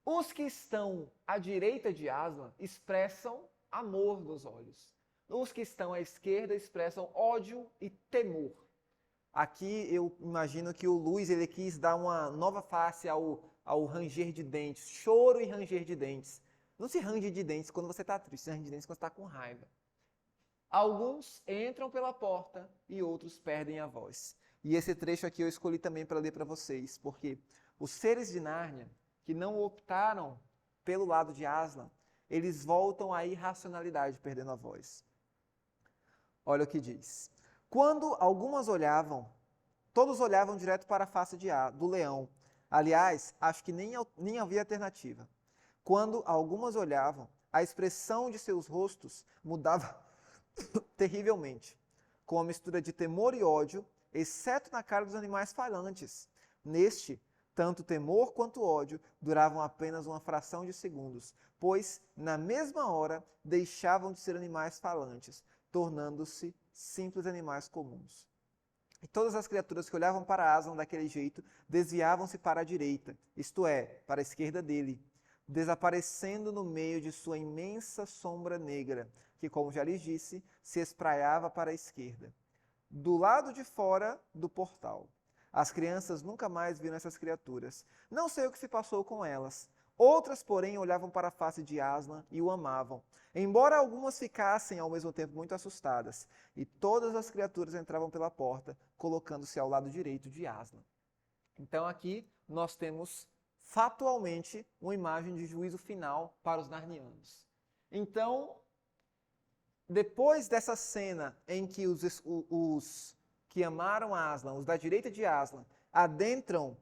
Os que estão à direita de Aslan expressam amor nos olhos. Os que estão à esquerda expressam ódio e temor. Aqui eu imagino que o Luiz ele quis dar uma nova face ao ranger de dentes, choro e ranger de dentes. Não se range de dentes quando você está triste, se range de dentes quando você está com raiva. Alguns entram pela porta e outros perdem a voz. E esse trecho aqui eu escolhi também para ler para vocês, porque os seres de Nárnia, que não optaram pelo lado de Aslan, eles voltam à irracionalidade, perdendo a voz. Olha o que diz. Quando algumas olhavam, todos olhavam direto para a face do leão. Aliás, acho que nem havia alternativa. Quando algumas olhavam, a expressão de seus rostos mudava terrivelmente, com a mistura de temor e ódio, exceto na cara dos animais falantes. Neste, tanto temor quanto ódio duravam apenas uma fração de segundos, pois, na mesma hora, deixavam de ser animais falantes, tornando-se simples animais comuns. E todas as criaturas que olhavam para Aslan daquele jeito desviavam-se para a direita, isto é, para a esquerda dele, desaparecendo no meio de sua imensa sombra negra, que, como já lhes disse, se espraiava para a esquerda, do lado de fora do portal. As crianças nunca mais viram essas criaturas. Não sei o que se passou com elas. Outras, porém, olhavam para a face de Aslan e o amavam, embora algumas ficassem ao mesmo tempo muito assustadas. E todas as criaturas entravam pela porta, colocando-se ao lado direito de Aslan. Então aqui nós temos factualmente uma imagem de juízo final para os narnianos. Então, depois dessa cena em que os que amaram Aslan, os da direita de Aslan, adentram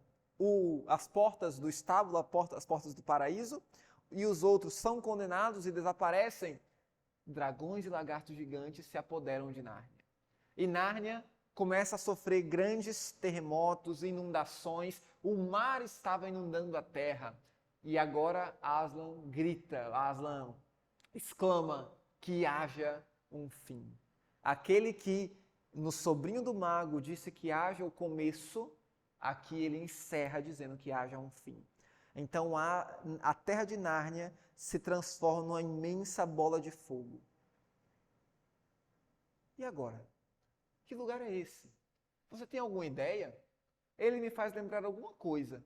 as portas do estábulo, as portas do paraíso, e os outros são condenados e desaparecem, dragões e lagartos gigantes se apoderam de Nárnia. E Nárnia começa a sofrer grandes terremotos, inundações, o mar estava inundando a terra. E agora Aslan grita, Aslan exclama que haja um fim. Aquele que no Sobrinho do Mago disse que haja o começo, aqui ele encerra dizendo que haja um fim. Então a terra de Nárnia se transforma numa imensa bola de fogo. E agora? Que lugar é esse? Você tem alguma ideia? Ele me faz lembrar alguma coisa.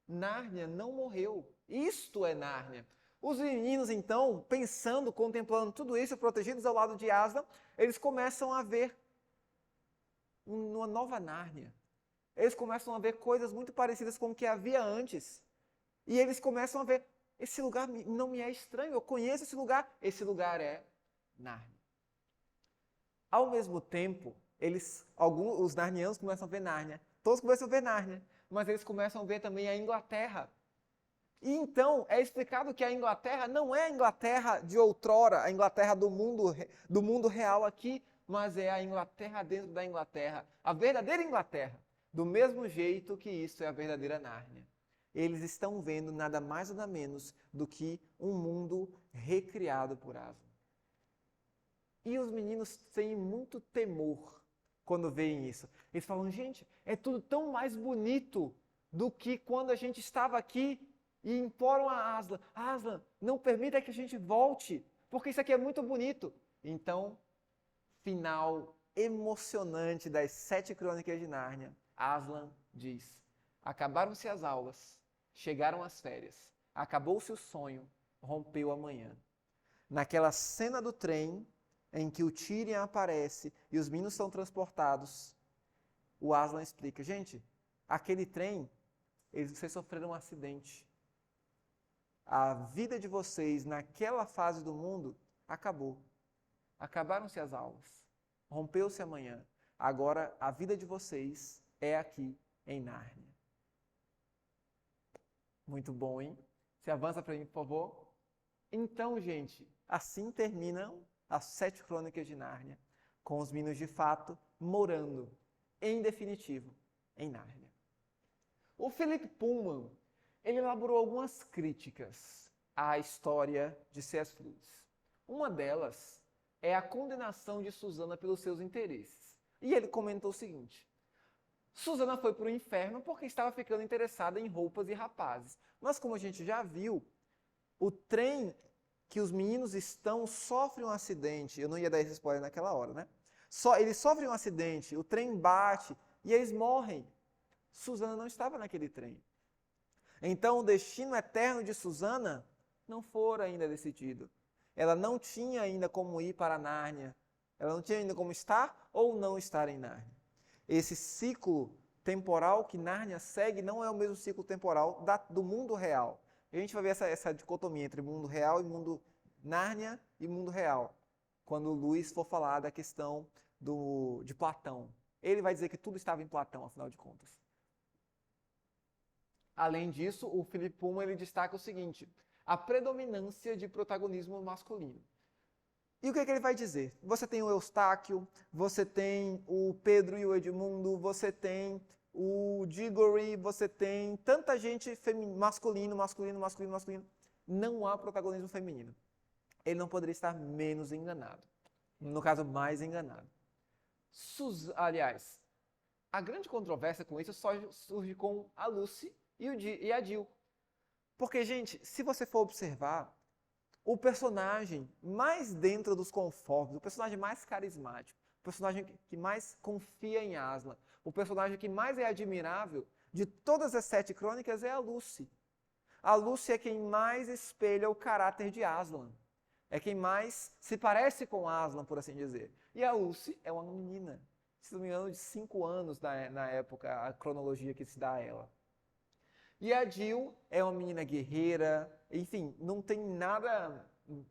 Nárnia não morreu. Isto é Nárnia. Os meninos, então, pensando, contemplando tudo isso, protegidos ao lado de Aslan, eles começam a ver uma nova Nárnia. Eles começam a ver coisas muito parecidas com o que havia antes. E eles começam a ver, esse lugar não me é estranho, eu conheço esse lugar é Nárnia. Ao mesmo tempo, os narnianos começam a ver Nárnia, todos começam a ver Nárnia, mas eles começam a ver também a Inglaterra. E então é explicado que a Inglaterra não é a Inglaterra de outrora, a Inglaterra do mundo real aqui, mas é a Inglaterra dentro da Inglaterra, a verdadeira Inglaterra, do mesmo jeito que isso é a verdadeira Nárnia. Eles estão vendo nada mais nada menos do que um mundo recriado por Aslan. E os meninos têm muito temor quando veem isso. Eles falam, gente, é tudo tão mais bonito do que quando a gente estava aqui e imploram a Aslan, Aslan, não permita que a gente volte, porque isso aqui é muito bonito. Então, final emocionante das 7 Crônicas de Nárnia, Aslan diz, acabaram-se as aulas, chegaram as férias, acabou-se o sonho, rompeu a manhã. Naquela cena do trem, em que o Tirian aparece e os meninos são transportados, o Aslan explica, gente, aquele trem, vocês sofreram um acidente. A vida de vocês naquela fase do mundo acabou. Acabaram-se as aulas. Rompeu-se a manhã. Agora a vida de vocês é aqui em Nárnia. Muito bom, hein? Você avança para mim, por favor? Então, gente, assim terminam as 7 Crônicas de Nárnia, com os meninos de fato morando, em definitivo, em Nárnia. O Philip Pullman, ele elaborou algumas críticas à história de C.S. Lewis. Uma delas é a condenação de Susana pelos seus interesses. E ele comentou o seguinte, Susana foi para o inferno porque estava ficando interessada em roupas e rapazes. Mas como a gente já viu, o trem que os meninos estão sofre um acidente. Eu não ia dar esse spoiler naquela hora, né? Eles sofrem um acidente, o trem bate e eles morrem. Susana não estava naquele trem. Então o destino eterno de Susana não fora ainda decidido. Ela não tinha ainda como ir para Nárnia. Ela não tinha ainda como estar ou não estar em Nárnia. Esse ciclo temporal que Nárnia segue não é o mesmo ciclo temporal do mundo real. A gente vai ver essa dicotomia entre mundo real e mundo Nárnia e mundo real, quando Lewis for falar da questão de Platão. Ele vai dizer que tudo estava em Platão, afinal de contas. Além disso, o Philip Pullman ele destaca o seguinte, a predominância de protagonismo masculino. E o que ele vai dizer? Você tem o Eustáquio, você tem o Pedro e o Edmundo, você tem o Diggory, você tem tanta gente masculino. Não há protagonismo feminino. Ele não poderia estar menos enganado. No caso, mais enganado. Aliás, A grande controvérsia com isso só surge com a Lucy e a Jill. Porque, gente, se você for observar, o personagem mais dentro dos conformes, o personagem mais carismático, o personagem que mais confia em Aslan, o personagem que mais é admirável de todas as 7 crônicas é a Lucy. A Lucy é quem mais espelha o caráter de Aslan. É quem mais se parece com Aslan, por assim dizer. E a Lucy é uma menina, se não me engano, de 5 anos na época, a cronologia que se dá a ela. E a Jill é uma menina guerreira, enfim, não tem nada,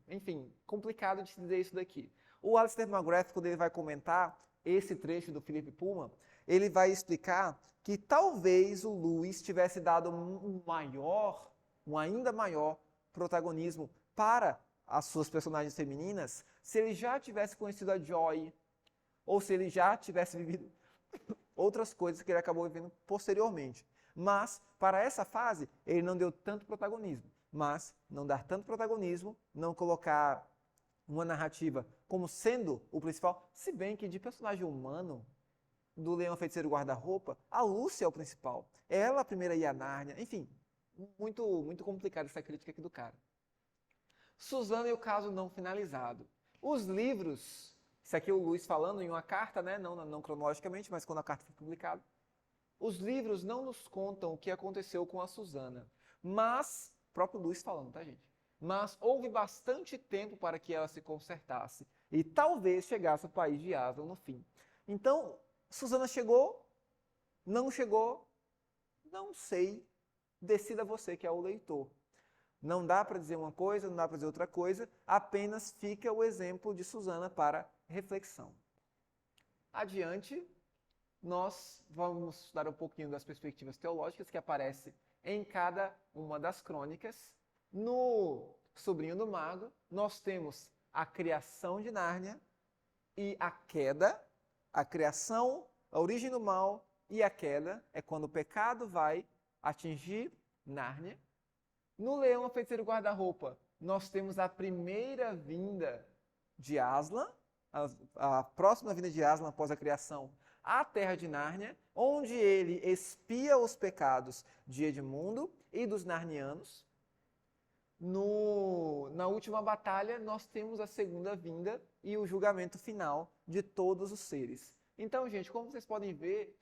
enfim, complicado de se dizer isso daqui. O Alistair McGrath, quando ele vai comentar esse trecho do Philip Pullman, ele vai explicar que talvez o Lewis tivesse dado um ainda maior protagonismo para as suas personagens femininas se ele já tivesse conhecido a Joy, ou se ele já tivesse vivido outras coisas que ele acabou vivendo posteriormente. Mas, para essa fase, ele não deu tanto protagonismo. Mas, não dar tanto protagonismo, não colocar uma narrativa como sendo o principal, se bem que de personagem humano, do Leão Feiticeiro Guarda-Roupa, a Lucy é o principal. Ela a primeira ia a Nárnia, enfim, muito complicada essa crítica aqui do cara. Susana e o caso não finalizado. Os livros, isso aqui é o Luiz falando em uma carta, né? não cronologicamente, mas quando a carta foi publicada. Os livros não nos contam o que aconteceu com a Susana, mas, próprio Luiz falando, tá, gente? Mas houve bastante tempo para que ela se consertasse e talvez chegasse ao país de Aslan no fim. Então, Susana chegou? Não chegou? Não sei. Decida você, que é o leitor. Não dá para dizer uma coisa, não dá para dizer outra coisa, apenas fica o exemplo de Susana para reflexão. Adiante, nós vamos estudar um pouquinho das perspectivas teológicas que aparecem em cada uma das crônicas. No Sobrinho do Mago, nós temos a criação de Nárnia e a queda, a criação, a origem do mal e a queda, é quando o pecado vai atingir Nárnia. No Leão, a Feiticeiro Guarda-Roupa, nós temos a primeira vinda de Aslan, a próxima vinda de Aslan após a criação, à Terra de Nárnia, onde ele expia os pecados de Edmundo e dos narnianos. Na última batalha, nós temos a segunda vinda e o julgamento final de todos os seres. Então, gente, como vocês podem ver,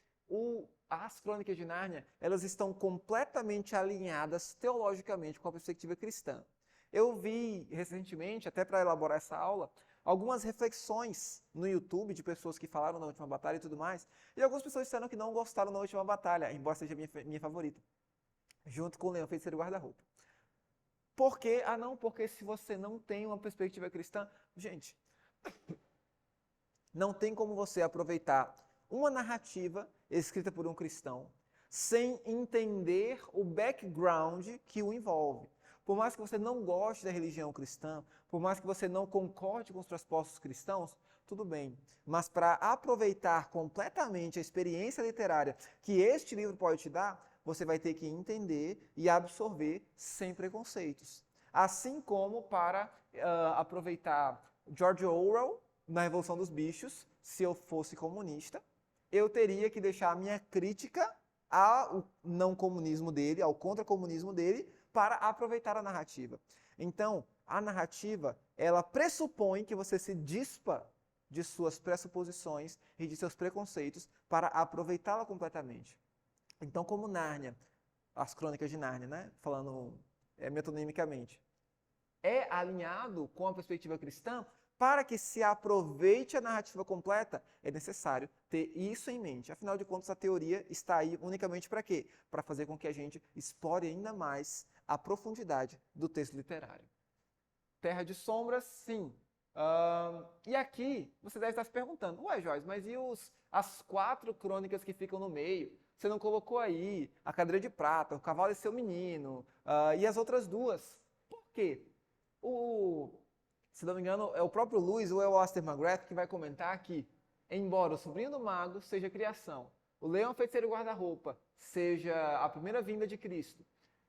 as Crônicas de Nárnia, elas estão completamente alinhadas teologicamente com a perspectiva cristã. Eu vi recentemente, até para elaborar essa aula, algumas reflexões no YouTube de pessoas que falaram na última batalha e tudo mais, e algumas pessoas disseram que não gostaram da última batalha, embora seja minha favorita, junto com o Leão Feiticeiro Guarda-Roupa. Por quê? Porque se você não tem uma perspectiva cristã, gente, não tem como você aproveitar uma narrativa escrita por um cristão sem entender o background que o envolve. Por mais que você não goste da religião cristã, por mais que você não concorde com os pressupostos cristãos, tudo bem. Mas para aproveitar completamente a experiência literária que este livro pode te dar, você vai ter que entender e absorver sem preconceitos. Assim como para aproveitar George Orwell na Revolução dos Bichos, se eu fosse comunista, eu teria que deixar a minha crítica ao não comunismo dele, ao contra-comunismo dele, para aproveitar a narrativa. Então, a narrativa, ela pressupõe que você se dispa de suas pressuposições e de seus preconceitos para aproveitá-la completamente. Então, como Nárnia, as Crônicas de Nárnia, né? Falando metonimicamente, é alinhado com a perspectiva cristã, para que se aproveite a narrativa completa, é necessário ter isso em mente. Afinal de contas, a teoria está aí unicamente para quê? Para fazer com que a gente explore ainda mais a profundidade do texto literário. Terra de Sombras, sim. E aqui, você deve estar se perguntando, ué, Joyce, mas e as 4 crônicas que ficam no meio? Você não colocou aí a Cadeira de Prata, o Cavalo e Seu Menino, e as outras 2? Por quê? Se não me engano, é o próprio Lewis ou é o Alistair McGrath que vai comentar que, embora o Sobrinho do Mago seja criação, o Leão Feiticeiro Guarda-Roupa seja a primeira vinda de Cristo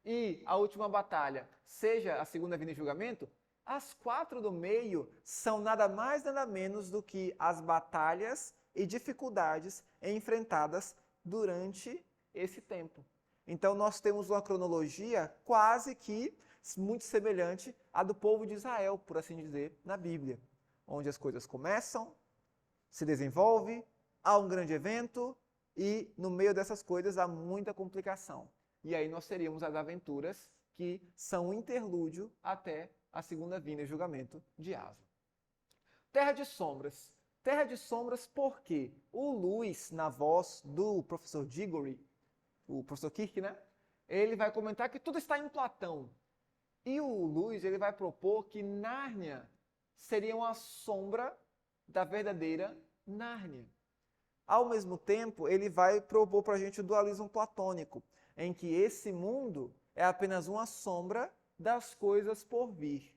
e a última batalha seja a segunda vinda de julgamento, as 4 do meio são nada mais nada menos do que as batalhas e dificuldades enfrentadas durante esse tempo. Então, nós temos uma cronologia quase que muito semelhante à do povo de Israel, por assim dizer, na Bíblia, onde as coisas começam, se desenvolve, há um grande evento e no meio dessas coisas há muita complicação. E aí nós teríamos as aventuras que são um interlúdio até a segunda vinda e julgamento de Aslan. Terra de Sombras. Terra de Sombras porque o Lewis, na voz do professor Diggory, o professor Kirk, né? Ele vai comentar que tudo está em Platão. E o Lewis ele vai propor que Nárnia seria uma sombra da verdadeira Nárnia. Ao mesmo tempo, ele vai propor para a gente o dualismo platônico, em que esse mundo é apenas uma sombra das coisas por vir.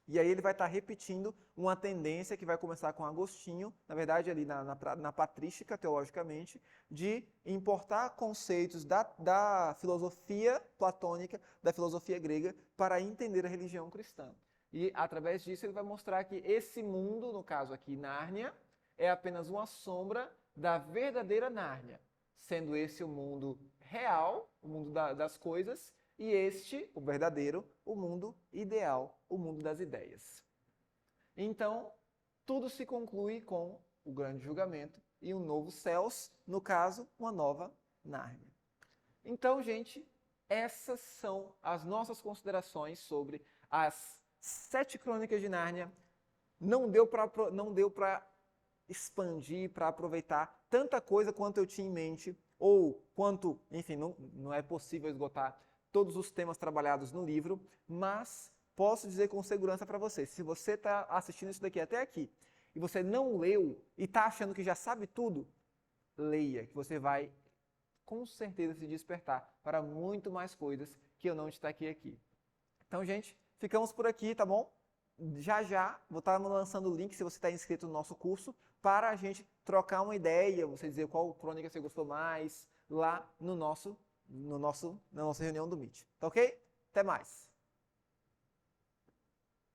E aí ele vai estar repetindo uma tendência que vai começar com Agostinho, na verdade ali na patrística, teologicamente, de importar conceitos da filosofia platônica, da filosofia grega, para entender a religião cristã. E através disso ele vai mostrar que esse mundo, no caso aqui Nárnia, é apenas uma sombra da verdadeira Nárnia, sendo esse o mundo real, o mundo das coisas, e este, o verdadeiro, o mundo ideal, o mundo das ideias. Então, tudo se conclui com o grande julgamento e um novo céus, no caso, uma nova Nárnia. Então, gente, essas são as nossas considerações sobre as 7 crônicas de Nárnia. Não deu para expandir, para aproveitar tanta coisa quanto eu tinha em mente, ou quanto, enfim, não é possível esgotar todos os temas trabalhados no livro, mas posso dizer com segurança para você, se você está assistindo isso daqui até aqui, e você não leu e está achando que já sabe tudo, leia, que você vai com certeza se despertar para muito mais coisas que eu não destaquei aqui. Então, gente, ficamos por aqui, tá bom? Já vou estar lançando o link, se você está inscrito no nosso curso, para a gente trocar uma ideia, você dizer qual crônica você gostou mais, lá na nossa reunião do Meet. Tá ok? Até mais!